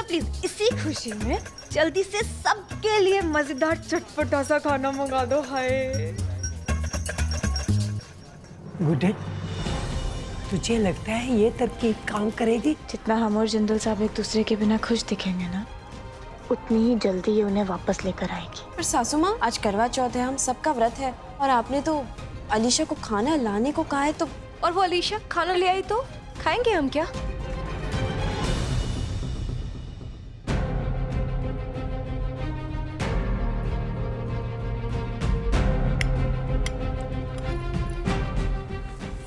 Please इसी खुशी में जल्दी से सबके लिए मजेदार चटपटा सा खाना मंगा दो। हाय गुड्डन, तुझे लगता है ये तरकीब काम करेगी? जितना हम और जिंदल साहब एक दूसरे के बिना खुश दिखेंगे ना, उतनी ही जल्दी ये उन्हें वापस लेकर आएगी। पर सासू माँ, आज करवा चौथ है, हम सबका व्रत है और आपने तो अलीशा को खाना लाने को कहा है, तो और वो अलीशा खाना ले आई तो खाएंगे हम क्या?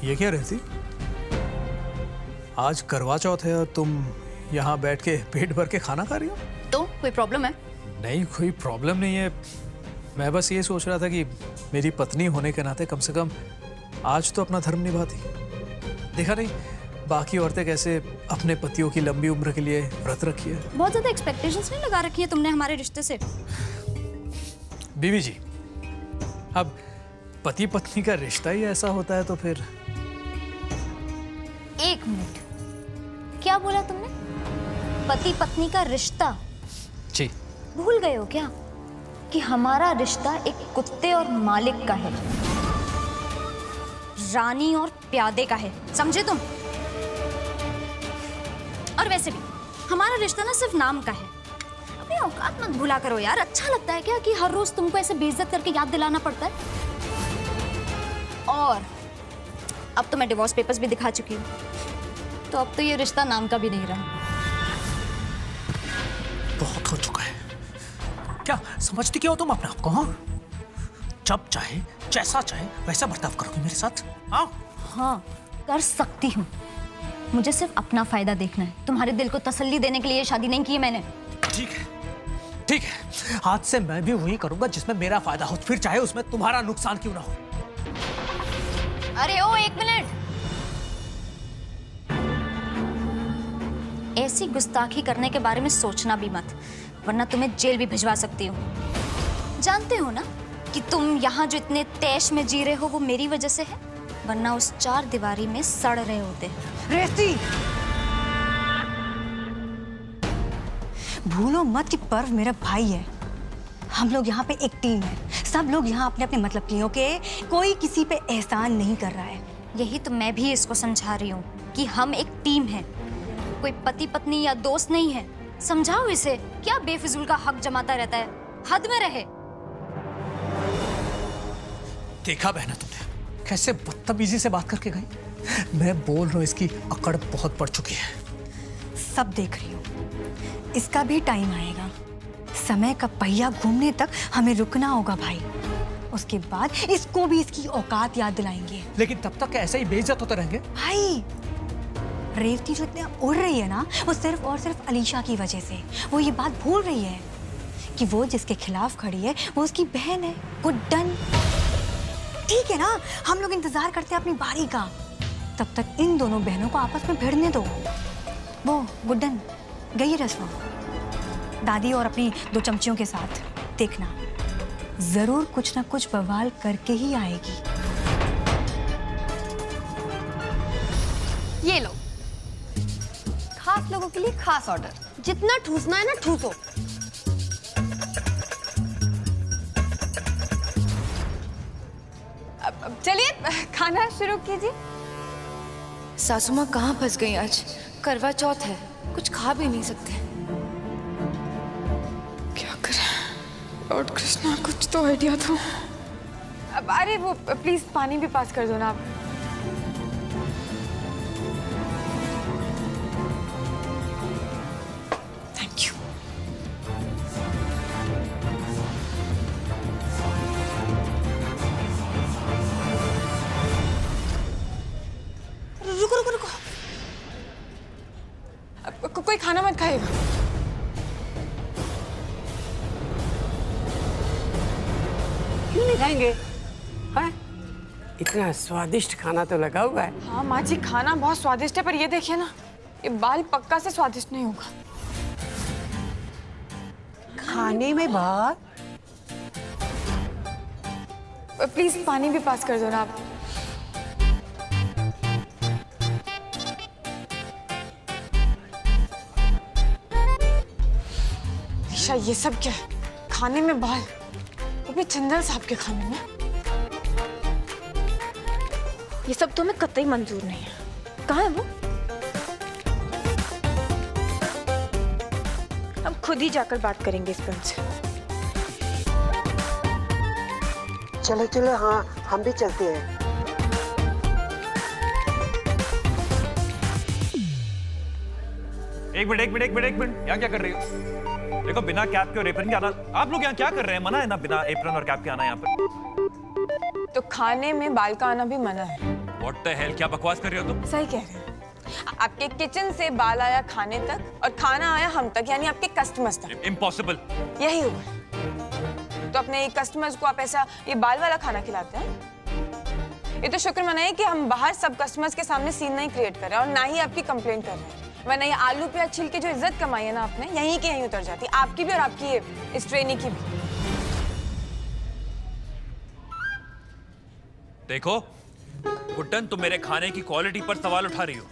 ये क्या रहती? आज करवा चौथ है और तुम यहाँ बैठ के पेट भर के खाना खा रही हो? तो कोई प्रॉब्लम है? नहीं, कोई प्रॉब्लम नहीं है। मैं बस ये सोच रहा था कि मेरी पत्नी होने के नाते कम से कम आज तो अपना धर्म निभाती। देखा नहीं बाकी औरतें कैसे अपने पतियों की लंबी उम्र के लिए व्रत रखी है। बहुत ज्यादा एक्सपेक्टेशंस नहीं लगा रखी है तुमने हमारे रिश्ते से। बीवी जी, अब पति पत्नी का रिश्ता ही ऐसा होता है तो फिर। एक मिनट, क्या बोला तुमने? पति पत्नी का रिश्ता? जी। भूल गए हो क्या कि हमारा रिश्ता एक कुत्ते और मालिक का है, रानी और प्यादे का है, समझे तुम? और वैसे भी हमारा रिश्ता ना सिर्फ नाम का है। अपनी औकात मत भूला करो यार। अच्छा लगता है क्या कि हर रोज तुमको ऐसे बेइज्जत करके याद दिलाना पड़ता है? और अब तो मैं डिवोर्स पेपर्स भी दिखा चुकी हूँ, तो अब तो ये रिश्ता नाम का भी नहीं रहा। बहुत हो चुका है। क्या समझती क्या हो तुम अपने आप को? हाँ, जब चाहे जैसा चाहे वैसा बर्ताव करोगे मेरे साथ? हाँ, कर सकती हूँ। मुझे सिर्फ अपना फायदा देखना है। तुम्हारे दिल को तसल्ली देने के लिए ये शादी नहीं की है मैंने। ठीक है, ठीक है। आज से मैं भी वही करूंगा जिसमें मेरा फायदा हो, फिर चाहे उसमें तुम्हारा नुकसान क्यों ना हो। अरे ओ, एक मिनट। ऐसी गुस्ताखी करने के बारे में सोचना भी मत, वरना तुम्हें जेल भी भिजवा सकती हूँ। जानते हो ना कि तुम यहाँ जो इतने तैश में जी रहे हो वो मेरी वजह से है, वरना उस चार दीवारी में सड़ रहे होते। रेती, भूलो मत कि पर्व मेरा भाई है। हम लोग यहाँ पे एक टीम है। सब लोग यहाँ अपने अपने मतलब के लिए, ओके? कोई किसी पे एहसान नहीं कर रहा है। यही तो मैं भी इसको समझा रही हूँ कि हम एक टीम है, कोई पति पत्नी या दोस्त नहीं है। समझाओ इसे, क्या बेफिजूल का हक जमाता रहता है? हद में रहे। देखा बहना तुमने कैसे बदतमीजी से बात करके गई? मैं बोल रहा हूँ इसकी अकड़ बहुत बढ़ चुकी है। सब देख रही हूँ। इसका भी टाइम आएगा। समय का पहिया घूमने तक हमें रुकना होगा भाई। उसके बाद इसको भी इसकी औकात याद दिलाएंगे। लेकिन तब तक ऐसे ही बेइज्जत होते रहेंगे? भाई, रेवती जो इतना उड़ रही है ना, वो सिर्फ और सिर्फ अलीशा की वजह से। वो ये बात भूल रही है कि वो जिसके खिलाफ खड़ी है वो उसकी बहन है, गुड्डन। ठीक है ना, हम लोग इंतजार करते हैं अपनी बारी का। तब तक इन दोनों बहनों को आपस में भिड़ने दो। वो गुड्डन गई रसवा दादी और अपनी दो चमचियों के साथ। देखना, जरूर कुछ ना कुछ बवाल करके ही आएगी। ये लो, खास लोगों के लिए खास ऑर्डर। जितना ठूसना है ना ठूसो। अब चलिए खाना शुरू कीजिए। सासू माँ कहाँ फंस गई आज? करवा चौथ है, कुछ खा भी नहीं सकते। क्या करें? लॉर्ड कृष्णा, कुछ तो आइडिया दो। अब अरे वो प्लीज पानी भी पास कर दो ना आप। Thank you. रुको रुको रुको, कोई खाना मत खाएगा। क्यों नहीं खाएंगे? हाँ? इतना स्वादिष्ट खाना तो लगा हुआ है। हाँ माँ जी, खाना बहुत स्वादिष्ट है, पर ये देखिए ना, ये बाल पक्का से स्वादिष्ट नहीं होगा। खाने में बात। प्लीज पानी भी पास कर दो ना आप। अलीशा, ये सब क्या है? खाने में बाल, वो भी जिंदल साहब के खाने में। ये सब तो हमें कतई मंजूर नहीं है। कहाँ है वो? हम खुद ही जाकर बात करेंगे इस पर उनसे। चलो चलो, हाँ हम भी चलते हैं। एक मिनट, यहाँ क्या कर रही हो? देखो, बिना कैप के और एप्रन के आना, आप लोग यहाँ क्या कर रहे हैं? मना है ना बिना एप्रन और कैप के आना यहाँ पर? तो खाने में बाल का आना भी मना है। What the hell, क्या बकवास कर रहे हो तुम? सही कह रहे हैं। आपके किचन से बाल आया खाने तक और खाना आया हम तक, यानी आपके कस्टमर्स तक। Impossible। यही हुआ। तो अपने कस्टमर्स को आप ऐसा ये बाल वाला खाना खिलाते हैं? ये तो शुक्र मनाइए कि हम बाहर सब कस्टमर्स के सामने सीन नहीं क्रिएट कर रहे हैं और ना ही आपकी कंप्लेंट कर रहे हैं। वरना ये आलू प्याज छिल के जो इज्जत कमाई है ना आपने, यहीं के यहीं उतर जाती, आपकी भी और आपकी इस ट्रेनी की भी। देखो गुड्डन, तुम मेरे खाने की क्वालिटी पर सवाल उठा रही हो।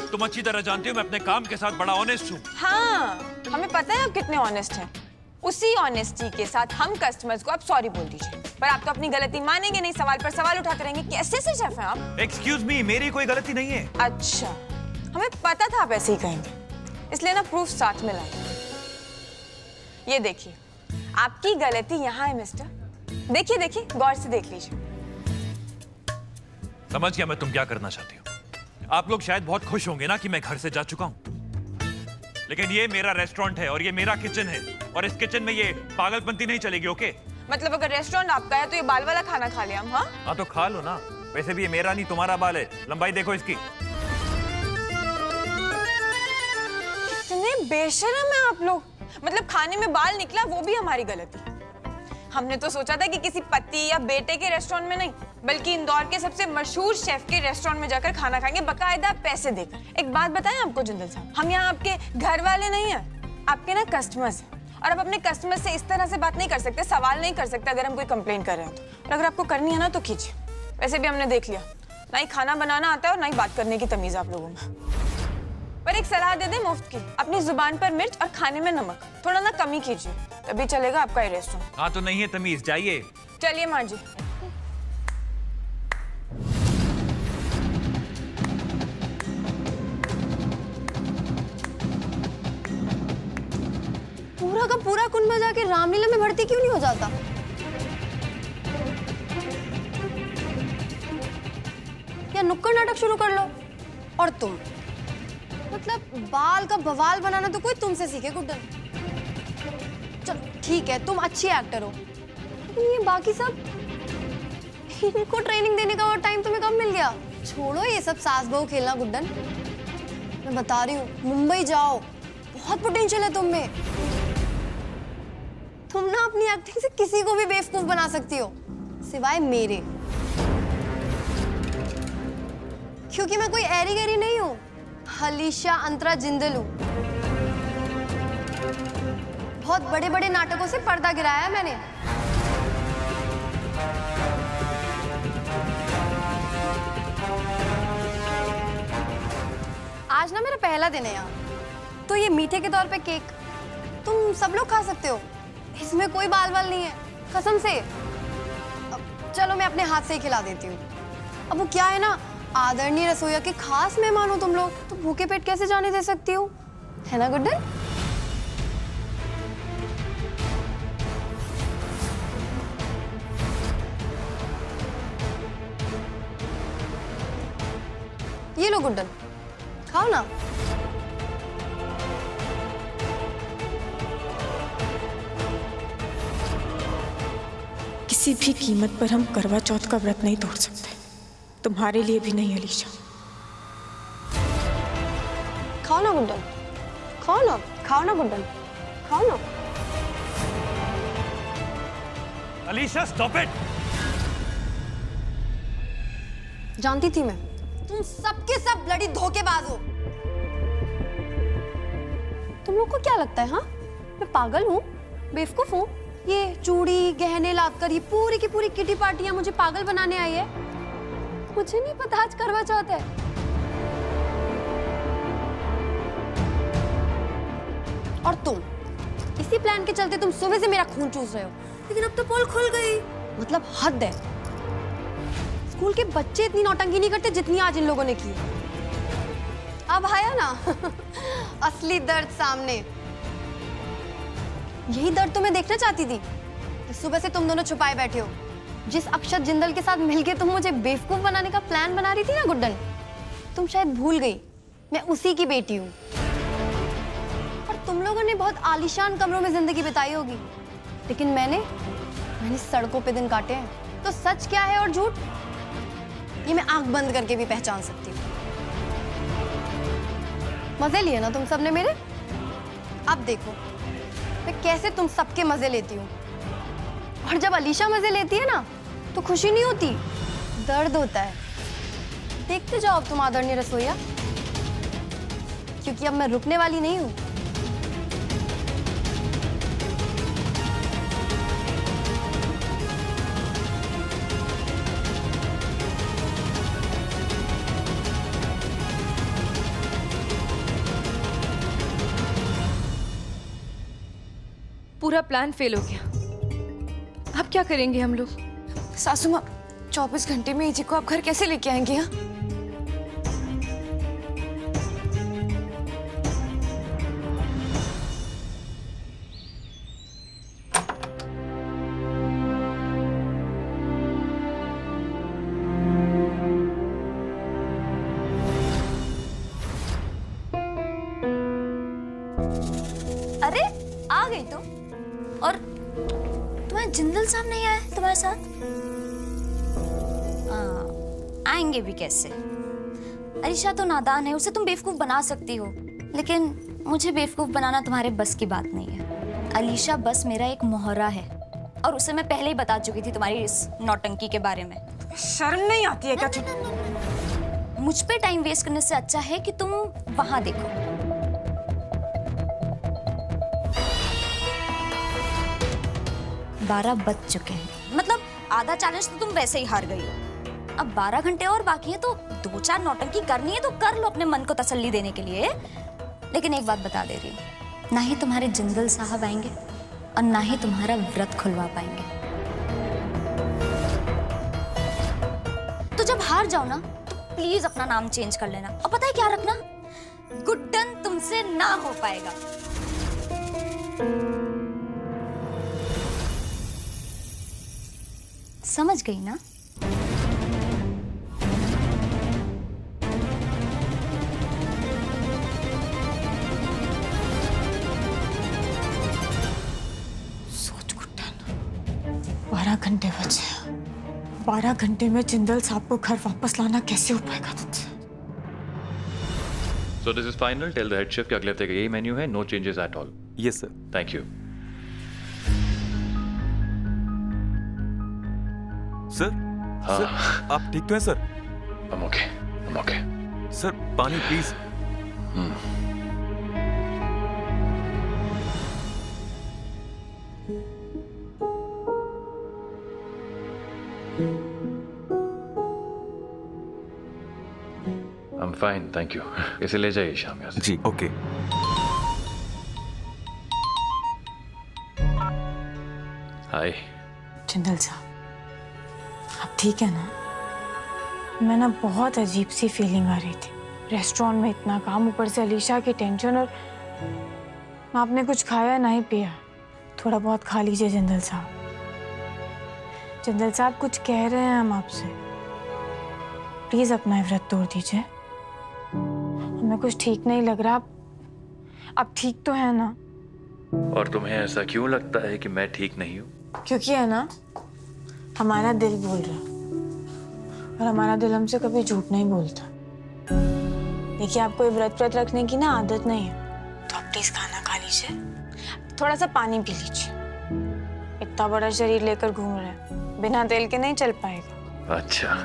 तुम अच्छी तरह जानती हो मैं अपने काम के साथ बड़ा ऑनेस्ट हूँ। हाँ, हमें पता है आप कितने ऑनेस्ट हैं। उसी ऑनेस्टी के साथ हम कस्टमर्स को आप सॉरी बोल दीजिए, पर आप तो अपनी गलती मानेंगे नहीं, सवाल पर सवाल उठाते रहेंगे। कैसे से शेफ हैं आप? एक्सक्यूज मी, मेरी कोई गलती नहीं है। अच्छा, हमें पता था आप ऐसे ही कहेंगे, इसलिए ना प्रूफ साथ में लाए। ये देखिए, आपकी गलती यहाँ है मिस्टर। देखिए देखिए, गौर से देख लीजिए। समझ गया मैं तुम क्या करना चाहती हो। आप लोग शायद बहुत खुश होंगे ना कि मैं घर से जा चुका हूँ, लेकिन ये मेरा रेस्टोरेंट है और ये मेरा किचन है, और इस किचन में ये पागलपंती नहीं चलेगी। ओके? मतलब अगर रेस्टोरेंट आपका है तो ये बाल वाला खाना खा लिया हम? हाँ तो खा लो ना। वैसे भी ये मेरा नहीं तुम्हारा बाल है, लंबाई देखो इसकी। कितने बेशर्म हैं आप लोग। मतलब खाने में बाल निकला वो भी हमारी गलती। हमने तो सोचा था कि किसी पति या बेटे के रेस्टोरेंट में नहीं, बल्कि इंदौर के सबसे मशहूर शेफ के रेस्टोरेंट में जाकर खाना खाएंगे, बाकायदा पैसे देकर। एक बात बताएं आपको जिंदल साहब, हम यहाँ आपके घर वाले नहीं हैं, आपके ना कस्टमर्स हैं, और आप अपने कस्टमर से इस तरह से बात नहीं कर सकते, सवाल नहीं कर सकते अगर हम कोई कंप्लेंट कर रहे हैं तो। और अगर आपको करनी है ना तो कीजिए। वैसे भी हमने देख लिया, ना ही खाना बनाना आता है और ना ही बात करने की तमीज आप लोगों में। पर एक सलाह दे दे मुफ्त की, अपनी जुबान पर मिर्च और खाने में नमक थोड़ा ना कमी कीजिए, तभी चलेगा आपका ये रेस्टोरेंट। हाँ तो नहीं है तमीज, जाइए। चलिए माँ जी। पूरा का पूरा कुंभ जाके रामलीला में भर्ती क्यों नहीं हो जाता? या नुक्कड़ नाटक शुरू कर लो। और तुम मतलब बाल का बवाल बनाना तो कोई तुमसे सीखे गुड्डन। चलो ठीक है, तुम अच्छी एक्टर हो, लेकिन ये बाकी सब, इनको ट्रेनिंग देने का और टाइम तुम्हें कब मिल गया? छोड़ो ये सब सास बहू खेलना गुड्डन। मैं बता रही हूँ, मुंबई जाओ, बहुत पोटेंशियल है तुम में। तुम ना अपनी एक्टिंग से किसी को भी बेवकूफ बना सकती हो, सिवाय मेरे, क्योंकि मैं कोई ऐरी गैरी नहीं हूँ। अलीशा अंतरा जिंदल हूँ। बहुत बड़े बड़े नाटकों से पर्दा गिराया है मैंने। आज ना मेरा पहला दिन है यहाँ, तो ये मीठे के तौर पे केक तुम सब लोग खा सकते हो, इसमें कोई बाल वाल नहीं है, कसम से। चलो मैं अपने हाथ से ही खिला देती हूँ। अब वो क्या है ना, आदरणीय रसोइया के खास मेहमान हो तुम लोग, तो भूखे पेट कैसे जाने दे सकती हूँ, है ना गुड्डन? ये लो गुड्डन, खाओ ना। किसी भी कीमत पर हम करवा चौथ का व्रत नहीं तोड़ सकते, तुम्हारे लिए भी नहीं अलीशा। खाओ ना गुड्डन, खाओ ना, खाओ ना गुड्डन, खाओ ना। Alisha stop it. जानती थी मैं, तुम सबके सब ब्लडी धोखेबाज हो। तुम लोग को क्या लगता है, हाँ मैं पागल हूँ, बेवकूफ हूँ? ये चूड़ी गहने लाकर ये पूरी की पूरी किटी पार्टियां मुझे पागल बनाने आई है। मुझे नहीं पता आज करवा चौथ है। और इसी प्लान के चलते तुम सुबह से मेरा खून चूस रहे हो, लेकिन अब तो पोल खुल गई। मतलब हद है। स्कूल के बच्चे इतनी नौटंकी नहीं करते जितनी आज इन लोगों ने की। अब आया ना असली दर्द सामने। यही दर्द तो मैं देखना चाहती थी कि सुबह से तुम दोनों छुपाए बैठे हो। जिस अक्षत जिंदल के साथ मिलके तुम मुझे बेवकूफ बनाने का प्लान बना रही थी ना गुड्डन, तुम शायद भूल गई मैं उसी की बेटी हूँ। और तुम लोगों ने बहुत आलीशान कमरों में जिंदगी बिताई होगी, लेकिन मैंने सड़कों पे दिन काटे हैं। तो सच क्या है और झूठ, ये मैं आंख बंद करके भी पहचान सकती हूँ। मजे लिए ना तुम सबने मेरे? अब देखो मैं कैसे तुम सबके मजे लेती हूँ। और जब अलीशा मजे लेती है ना तो खुशी नहीं होती, दर्द होता है। देखते जाओ अब तुम आदरणीय रसोइया, क्योंकि अब मैं रुकने वाली नहीं हूँ। पूरा प्लान फेल हो गया। अब क्या करेंगे हम लोग? सासू माँ, 24 घंटे में इजी को आप घर कैसे लेके आएंगे? हाँ, अरे आ गई तुम। और तुम्हारे जिंदल साहब नहीं आए तुम्हारे साथ? आएंगे भी कैसे? अलीशा तो नादान है, उसे तुम बेवकूफ बना सकती हो, लेकिन मुझे बेवकूफ बनाना तुम्हारे बस की बात नहीं है। अलीशा बस मेरा एक मोहरा है, और उसे मैं पहले ही बता चुकी थी तुम्हारी इस नौटंकी के बारे में। शर्म नहीं आती है क्या? मुझ पे टाइम वेस्ट करने से अच्छा है कि तुम वहां देखो। बारह बज चुके हैं, मतलब आधा चैलेंज तो तुम वैसे ही हार गई हो। अब 12 घंटे और बाकी है, तो 2-4 नौटंकी करनी है तो कर लो अपने मन को तसल्ली देने के लिए। लेकिन एक बात बता दे रही हूँ, ना ही तुम्हारे जिंदल साहब आएंगे और ना ही तुम्हारा व्रत खुलवा पाएंगे। तो जब हार जाओ ना तो प्लीज अपना नाम चेंज कर लेना, और पता है क्या रखना? गुड्डन तुमसे ना हो पाएगा। समझ गई ना? सोच गुड्डन, 12 घंटे बचे। 12 घंटे में जिंदल साहब को घर वापस लाना कैसे हो पाएगा तुझसे? So this is final. Tell the head chef कि अगले हफ्ते का यही मेन्यू है. No changes at all. Yes sir. Thank you. Sir हाँ. सर आप ठीक तो हैं sir? I'm okay. I'm okay. Sir पानी please. I'm fine. Thank you. इसे ले जाइए शाम यहाँ से. जी ओके। Hi. जिंदल साहब, आप ठीक है ना? मैं ना बहुत अजीब सी फीलिंग आ रही थी। रेस्टोरेंट में इतना काम, ऊपर से अलीशा की टेंशन, और आपने कुछ खाया ना ही पिया। थोड़ा बहुत खा लीजिए जिंदल साहब। जिंदल साहब कुछ कह रहे हैं हम आपसे, प्लीज अपना व्रत तोड़ दीजिए। हमें कुछ ठीक नहीं लग रहा। आप ठीक तो है ना? और तुम्हें ऐसा क्यों लगता है कि मैं ठीक नहीं हूँ? क्योंकि है ना, हमारा दिल बोल रहा, और हमारा दिल हमसे कभी झूठ नहीं बोलता। देखिए, आपको व्रत रखने की ना आदत नहीं है, तो आप प्लीज खाना खा लीजिए, थोड़ा सा पानी पी लीजिए। इतना बड़ा शरीर लेकर घूम रहे हैं, बिना तेल के नहीं चल पाएगा। अच्छा,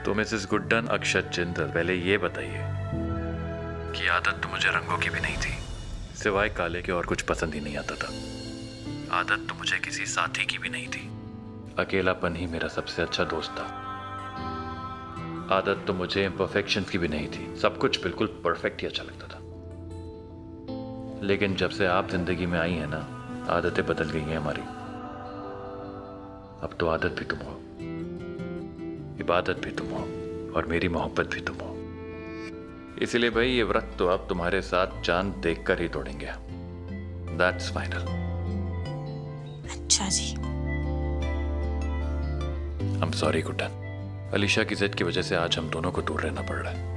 तो मिसेस गुड्डन अक्षत जिंदल, पहले ये बताइए कि आदत तो मुझे रंगों की भी नहीं थी, सिवाय काले के और कुछ पसंद ही नहीं आता था। आदत तो मुझे किसी साथी की भी नहीं थी, अकेलापन ही मेरा सबसे अच्छा दोस्त था। आदत तो मुझे इम्परफेक्शंस की भी नहीं थी, सब कुछ बिल्कुल परफेक्ट ही अच्छा लगता था। लेकिन जब से आप जिंदगी में आई हैं ना, आदतें बदल गई हैं हमारी। अब तो आदत भी तुम हो, इबादत भी तुम हो, और मेरी मोहब्बत भी तुम हो। इसीलिए भाई ये व्रत तो अब तुम्हारे साथ चांद देखकर ही तोड़ेंगे। That's final. अच्छा जी। I am sorry Guddan, Alisha की जिद की वजह से आज हम दोनों को दूर रहना पड़ रहा है।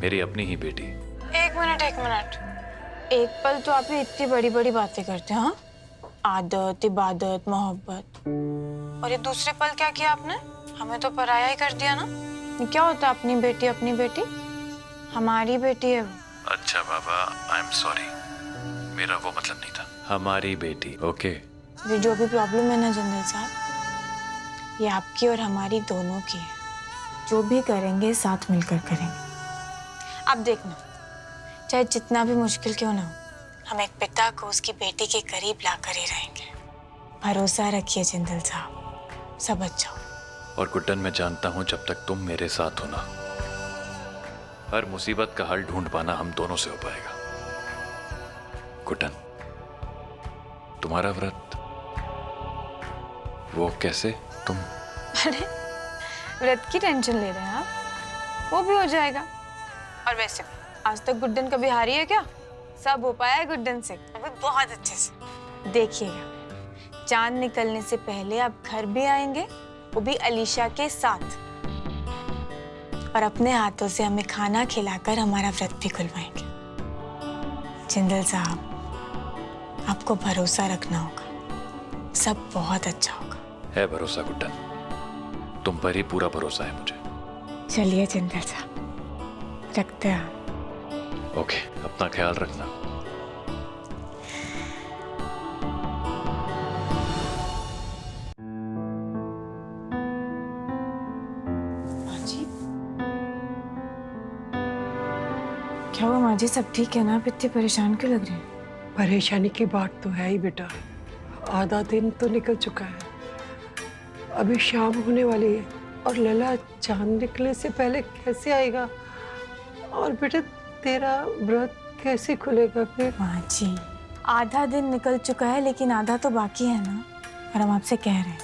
मेरी अपनी ही बेटी। एक मिनट। एक पल तो आप ही इतनी बड़ी बड़ी बातें करते हैं, हाँ? आदत, इबादत, मोहब्बत, और ये दूसरे पल क्या किया आपने? हमें तो पराया ही कर दिया ना। ये क्या होता है अपनी बेटी? हमारी बेटी है वो। अच्छा बाबा, आई एम सॉरी, मेरा वो मतलब नहीं था। हमारी बेटी, ओके। ये जो भी प्रॉब्लम है ना जिंदल साहब, ये आपकी और हमारी दोनों की है। जो भी करेंगे साथ मिलकर करेंगे। आप देखना, चाहे जितना भी मुश्किल क्यों ना हो, हम एक पिता को उसकी बेटी के करीब लाकर ही रहेंगे। भरोसा रखिए जिंदल साहब, सब अच्छा हो। और गुड्डन, मैं जानता हूं जब तक तुम मेरे साथ हो ना, हर मुसीबत का हल ढूंढ पाना हम दोनों से हो पाएगा। गुड्डन, तुम्हारा व्रत वो कैसे? तुम अरे व्रत की टेंशन ले रहे हैं आप? वो भी हो जाएगा। और वैसे भी आज तक गुड्डन कभी हारी है क्या? सब हो पाया है गुड्डन से, अभी बहुत अच्छे से। देखिएगा, चांद निकलने से पहले आप घर भी आएंगे, वो भी अलीशा के साथ, और अपने हाथों से हमें खाना खिलाकर हमारा व्रत भी खुलवाएंगे। जिंदल साहब, आपको भरोसा रखना होगा, सब बहुत अच्छा होगा। है भरोसा गुड्डन, तुम पर ही पूरा भरोसा है मुझे। चलिए जिंदल साहब, रखते हैं। ओके, अपना ख्याल रखना। माजी, क्या हुआ माजी? सब ठीक है ना? आप इतनी परेशान क्यों लग रही हैं? परेशानी की बात तो है ही बेटा। आधा दिन तो निकल चुका है, अभी शाम होने वाली है, और लला चांद निकलने से पहले कैसे आएगा? और बेटा तेरा व्रत कैसे खुलेगा फिर? माजी, आधा दिन निकल चुका है, लेकिन आधा तो बाकी है ना। और हम आपसे कह रहे हैं,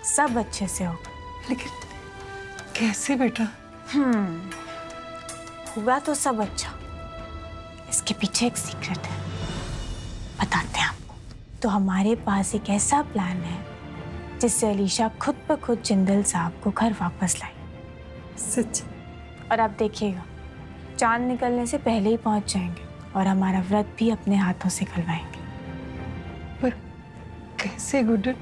सब अच्छे से होगा। लेकिन कैसे बेटा? होगा तो सब अच्छा। इसके पीछे एक सीक्रेट है, बताते हैं आपको। तो हमारे पास एक ऐसा प्लान है जिससे अलीशा खुद ब खुद जिंदल साहब को घर वापस लाई। सच? और आप देखिएगा, चांद निकलने से पहले ही पहुंच जाएंगे, और हमारा व्रत भी अपने हाथों से खुलवाएंगे। पर कैसे गुड्डन?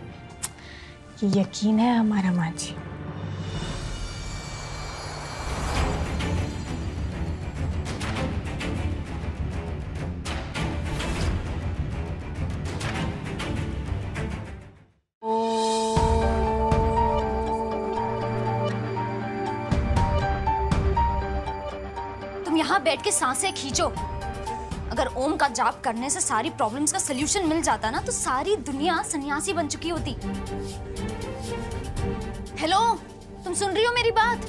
ये यकीन है हमारा माजी। तुम यहाँ बैठ के सांसें खींचो। अगर ओम का जाप करने से सारी प्रॉब्लम्स का सलूशन मिल जाता ना, तो सारी दुनिया सन्यासी बन चुकी होती। हेलो, तुम सुन रही हो मेरी बात?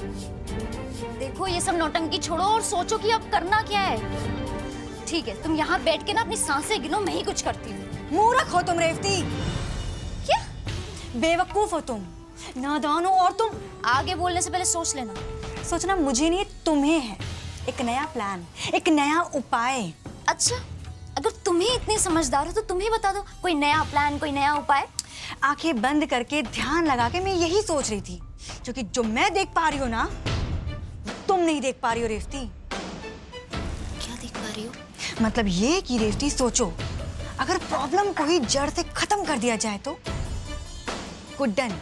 देखो, ये सब नौटंकी छोड़ो और सोचो कि अब करना क्या है। ठीक है, तुम यहाँ बैठ के ना अपनी सांसें गिनो, मैं ही कुछ करती हूँ। मूर्ख हो तुम रेवती, क्या? बेवकूफ हो तुम, नादान हो, और तुम आगे बोलने से पहले सोच लेना। सोचना मुझे नहीं, तुम्हें है। एक नया प्लान, एक नया उपाय। अच्छा, अगर तुम ही इतनी समझदार हो तो तुम ही बता दो, कोई नया प्लान, कोई नया उपाय। आंखें बंद करके ध्यान लगा के मैं यही सोच रही थी, क्योंकि जो मैं देख पा रही हूँ ना, तुम नहीं देख पा रही हो रेवती। क्या देख पा रही हो? मतलब ये कि रेवती, सोचो, अगर प्रॉब्लम को ही जड़ से खत्म कर दिया जाए तो? गुड्डन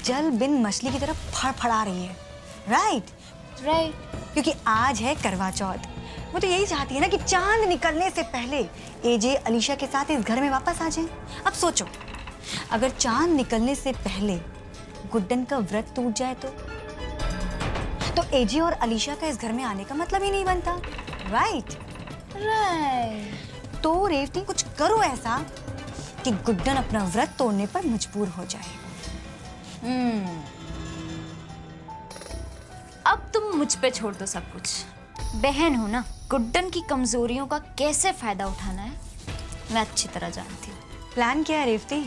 जल बिन मछली की तरफ फड़फड़ा रही है, राइट? क्योंकि आज है करवा चौथ। वो तो यही चाहती है ना कि चांद निकलने से पहले एजे अलीशा के साथ इस घर में वापस आ जाए। अब सोचो, अगर चांद निकलने से पहले गुड्डन का व्रत टूट जाए तो एजे और अलीशा का इस घर में आने का मतलब ही नहीं बनता, राइट? तो रेवती, कुछ करो ऐसा कि गुड्डन अपना व्रत तोड़ने पर मजबूर हो जाए। अब तुम मुझ पे छोड़ दो सब कुछ। बहन हो ना, गुड्डन की कमजोरियों का कैसे फायदा उठाना है मैं अच्छी तरह जानती हूँ। प्लान क्या है रेवती?